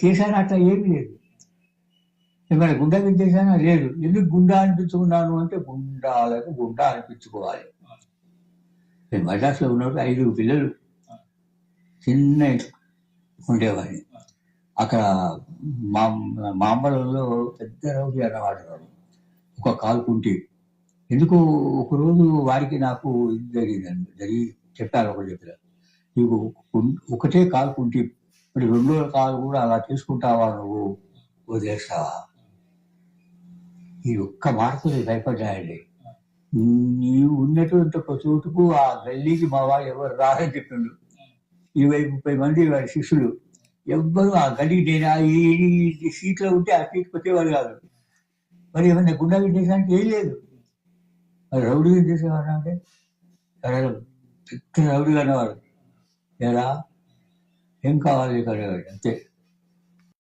చేశాను అట్లా ఏమీ లేదు. ఏమైనా గుండా చేశానా లేదు. ఎందుకు గుండా అనిపించుకున్నాను అంటే గుండాలకు గుండా అనిపించుకోవాలి. నేను మద్రాసులో ఉన్నప్పుడు 5 పిల్లలు చిన్న ఉండేవాడిని. అక్కడ మాంబలంలో పెద్ద రౌడీ అన్నవాడు ఒక కాలుకుంటి. ఎందుకు ఒకరోజు వారికి నాకు ఇది జరిగి చెప్పారు. ఒకటి చెప్పారు, నీకు ఒకటే కాలుకుంటి, మరి 2వ కాలు కూడా అలా తీసుకుంటావా, నువ్వు వదిలేస్తావా? ఈ ఒక్క మాటకు భయపడ్డాయండి. నీవు ఉన్నటువంటి ఒక చోటుకు ఆ గల్లీకి మా వాడు ఎవరు రారని చెప్పిండు. 20-30 మంది వారి శిష్యులు ఎవ్వరు ఆ గల్లీ, నేను ఈ సీట్లో ఉంటే ఆ సీట్కి వచ్చేవాడు కాదు. మరి ఏమన్నా గుండా విద్దేశానికి ఏం లేదు. మరి రౌడీ చేసేవాడు అంటే పెద్ద రౌడీగా అనేవాడు. ఎలా ఏం కావాలి ఇక్కడ అంతే.